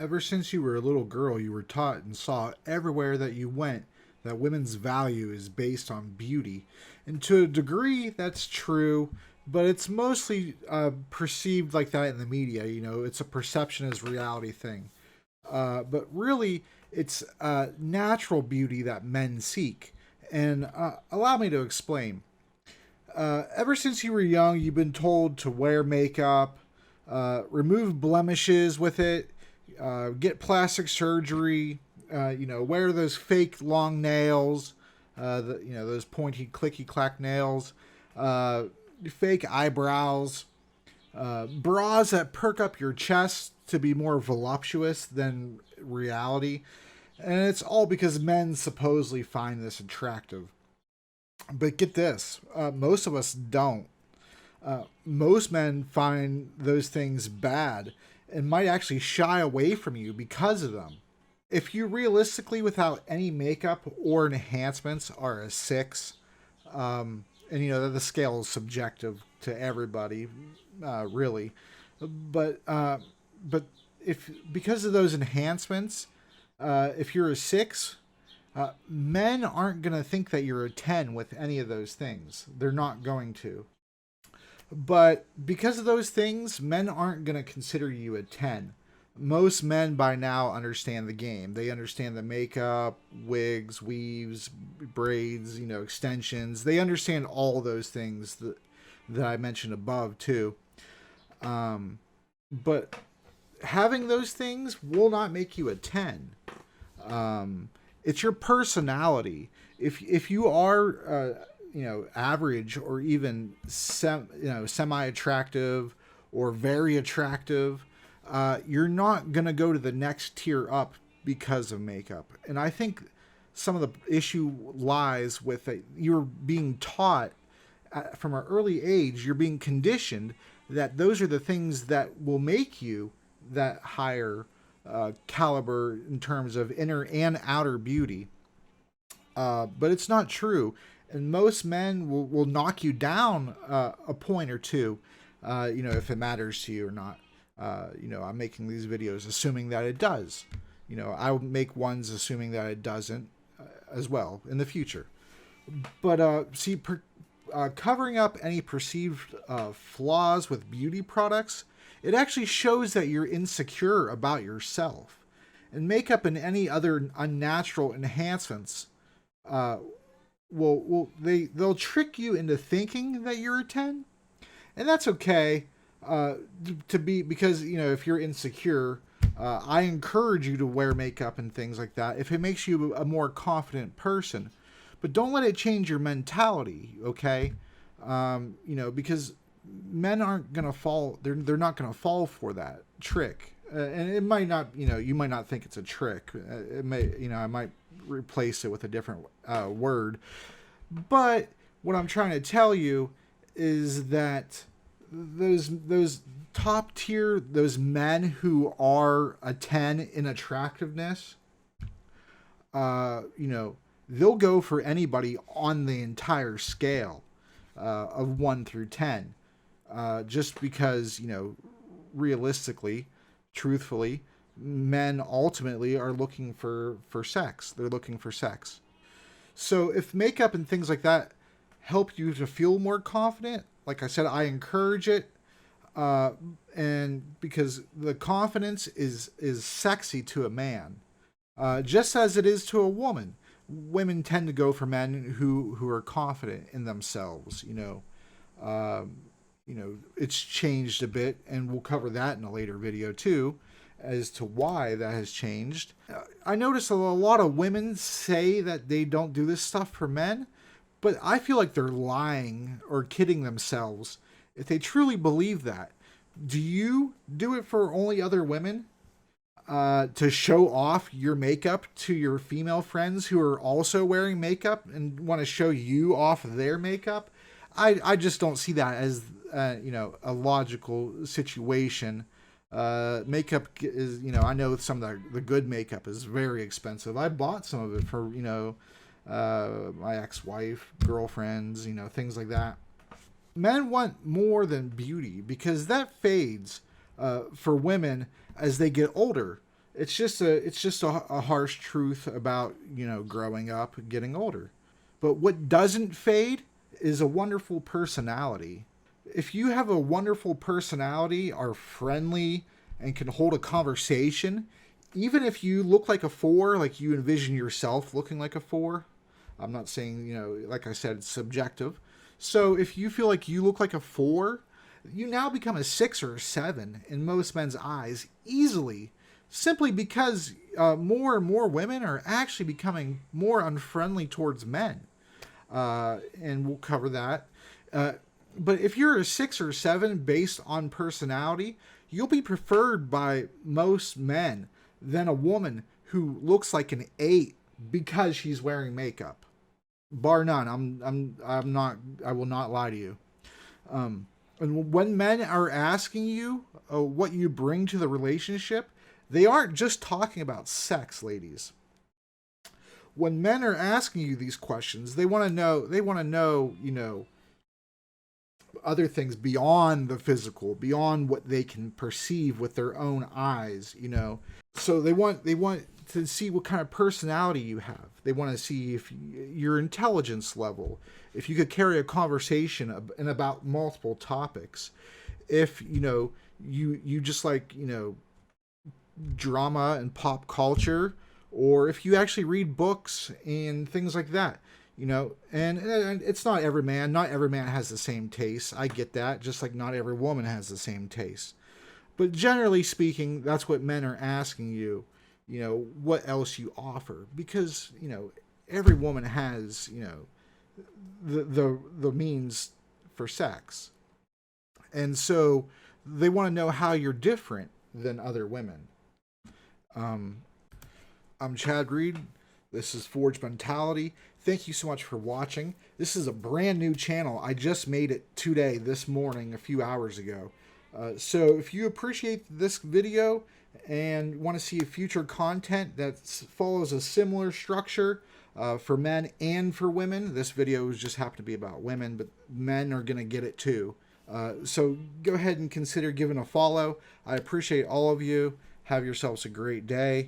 Ever since you were a little girl, you were taught and saw everywhere that you went that women's value is based on beauty. And to a degree, that's true, but it's mostly perceived like that in the media. You know, it's a perception as reality thing. But really, it's natural beauty that men seek. And allow me to explain. Ever since you were young, you've been told to wear makeup, remove blemishes with it, get plastic surgery, wear those fake long nails, those pointy, clicky clack nails, fake eyebrows, bras that perk up your chest to be more voluptuous than reality. And it's all because men supposedly find this attractive. But get this, most of us don't. Most men find those things bad and might actually shy away from you because of them. If you realistically, without any makeup or enhancements, are a six, and the scale is subjective to everybody, really, but if because of those enhancements, if you're a six, men aren't going to think that you're a 10 with any of those things. They're not going to. But because of those things, men aren't going to consider you a 10. Most men by now understand the game. They understand the makeup, wigs, weaves, braids, extensions. They understand all those things that I mentioned above, too. But having those things will not make you a 10. It's your personality. If you are average or even semi attractive or very attracactive, you're not gonna go to the next tier up because of makeup. And I think some of the issue lies with it. You're being taught from an early age. You're being conditioned that those are the things that will make you that higher caliber in terms of inner and outer beauty. But it's not true. And most men will knock you down a point or two, if it matters to you or not. I'm making these videos assuming that it does. I'll make ones assuming that it doesn't as well in the future. But covering up any perceived flaws with beauty products, it actually shows that you're insecure about yourself. And makeup and any other unnatural enhancements they'll trick you into thinking that you're a 10, and that's okay. To be because if you're insecure, I encourage you to wear makeup and things like that if it makes you a more confident person, but don't let it change your mentality. Okay, because men aren't gonna fall. They're not gonna fall for that trick. And it might not, you might not think it's a trick. It may, I might replace it with a different word. But what I'm trying to tell you is that those top tier, those men who are a 10 in attractiveness, they'll go for anybody on the entire scale of 1 through 10. Just because, realistically, truthfully, men ultimately are looking for sex. They're looking for sex. So if makeup and things like that help you to feel more confident, like I said, I encourage it. And because the confidence is sexy to a man, just as it is to a woman. Women tend to go for men who are confident in themselves. It's changed a bit, and we'll cover that in a later video too, as to why that has changed. I notice a lot of women say that they don't do this stuff for men, but I feel like they're lying or kidding themselves if they truly believe that. Do you do it for only other women? To show off your makeup to your female friends who are also wearing makeup and want to show you off their makeup? I just don't see that as a logical situation. Makeup is, I know some of the good makeup is very expensive. I bought some of it for, my ex-wife, girlfriends, things like that. Men want more than beauty because that fades for women as they get older. It's just a harsh truth about, growing up, getting older. But what doesn't fade is a wonderful personality. If you have a wonderful personality, are friendly, and can hold a conversation, even if you look like a four, like you envision yourself looking like a four, I'm not saying, like I said, it's subjective. So if you feel like you look like a four, you now become a six or a seven in most men's eyes easily, simply because more and more women are actually becoming more unfriendly towards men. And we'll cover that. Uh, but if you're a six or seven based on personality, you'll be preferred by most men than a woman who looks like an eight because she's wearing makeup. Bar none. I'm not. I will not lie to you. And when men are asking you what you bring to the relationship, they aren't just talking about sex, ladies. When men are asking you these questions, they want to know. They want to know. Other things beyond the physical, beyond what they can perceive with their own eyes. So they want to see what kind of personality you have. They want to see if your intelligence level, if you could carry a conversation and about multiple topics, if you just like drama and pop culture, or if you actually read books and things like that. And it's not every man has the same taste. I get that, just like not every woman has the same taste. But generally speaking, that's what men are asking you, what else you offer. Because, every woman has, the means for sex. And so they want to know how you're different than other women. I'm Chad Reed. This is Forge Mentality. Thank you so much for watching. This is a brand new channel. I just made it today, this morning, a few hours ago. So if you appreciate this video and want to see future content that follows a similar structure for men and for women, this video just happened to be about women, but men are going to get it too. So go ahead and consider giving a follow. I appreciate all of you. Have yourselves a great day.